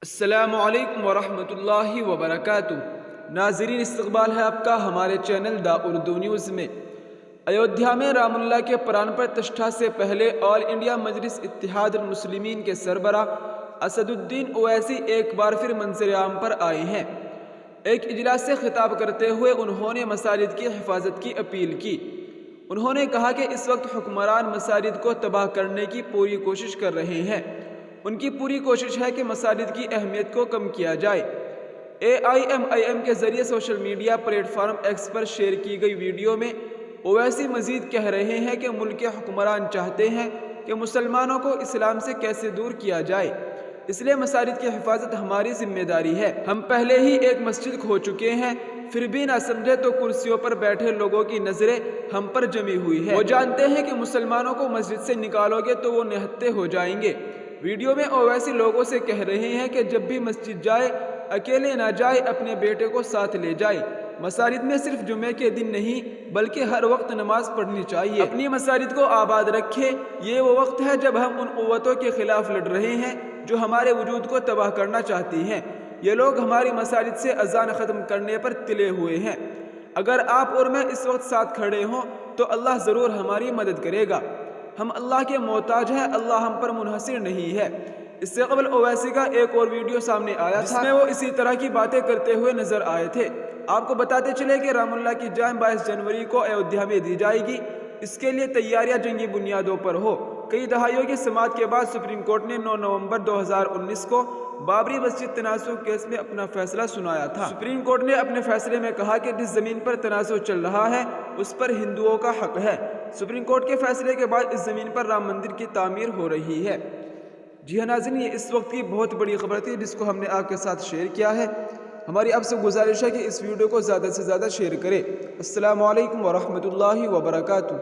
السلام علیکم ورحمۃ اللہ وبرکاتہ۔ ناظرین، استقبال ہے آپ کا ہمارے چینل دا اردو نیوز میں۔ ایودھیا میں رام اللہ کے پران پرتشٹھا سے پہلے آل انڈیا مجلس اتحاد المسلمین کے سربراہ اسد الدین اویسی ایک بار پھر منظر عام پر آئے ہیں۔ ایک اجلاس سے خطاب کرتے ہوئے انہوں نے مساجد کی حفاظت کی اپیل کی۔ انہوں نے کہا کہ اس وقت حکمران مساجد کو تباہ کرنے کی پوری کوشش کر رہے ہیں۔ ان کی پوری کوشش ہے کہ مساجد کی اہمیت کو کم کیا جائے۔ AIM کے ذریعے social media platform X پر شیئر کی گئی ویڈیو میں اویسی مزید کہہ رہے ہیں کہ ملک کے حکمران چاہتے ہیں کہ مسلمانوں کو اسلام سے کیسے دور کیا جائے، اس لیے مساجد کی حفاظت ہماری ذمہ داری ہے۔ ہم پہلے ہی ایک مسجد کھو چکے ہیں، پھر بھی نہ سمجھے تو کرسیوں پر بیٹھے لوگوں کی نظریں ہم پر جمی ہوئی ہے۔ وہ جانتے ہیں کہ مسلمانوں کو مسجد سے نکالو گے تو وہ نہتے ہو جائیں گے۔ ویڈیو میں اویسی لوگوں سے کہہ رہے ہیں کہ جب بھی مسجد جائے اکیلے نہ جائے، اپنے بیٹے کو ساتھ لے جائے۔ مساجد میں صرف جمعے کے دن نہیں بلکہ ہر وقت نماز پڑھنی چاہیے۔ اپنی مساجد کو آباد رکھے۔ یہ وہ وقت ہے جب ہم ان قوتوں کے خلاف لڑ رہے ہیں جو ہمارے وجود کو تباہ کرنا چاہتی ہیں۔ یہ لوگ ہماری مساجد سے اذان ختم کرنے پر تلے ہوئے ہیں۔ اگر آپ اور میں اس وقت ساتھ کھڑے ہوں تو اللہ ضرور ہماری مدد کرے گا۔ ہم اللہ کے محتاج ہیں، اللہ ہم پر منحصر نہیں ہے۔ اس سے قبل اویسی کا ایک اور ویڈیو سامنے آیا تھا جس میں وہ اسی طرح کی باتیں کرتے ہوئے نظر آئے تھے۔ آپ کو بتاتے چلے کہ رام اللہ کی جان 22 جنوری کو ایودھیا میں دی جائے گی۔ اس کے لیے تیاریاں جنگی بنیادوں پر ہو۔ کئی دہائیوں کی سماعت کے بعد سپریم کورٹ نے 9 نومبر 2019 کو بابری مسجد تنازع کیس میں اپنا فیصلہ سنایا تھا۔ سپریم کورٹ نے اپنے فیصلے میں کہا کہ جس زمین پر تنازع چل رہا ہے اس پر ہندوؤں کا حق ہے۔ سپریم کورٹ کے فیصلے کے بعد اس زمین پر رام مندر کی تعمیر ہو رہی ہے۔ جی ہاں ناظرین، یہ اس وقت کی بہت بڑی خبر تھی جس کو ہم نے آپ کے ساتھ شیئر کیا ہے۔ ہماری آپ سے گزارش ہے کہ اس ویڈیو کو زیادہ سے زیادہ شیئر کریں۔ السلام علیکم ورحمۃ اللہ وبرکاتہ۔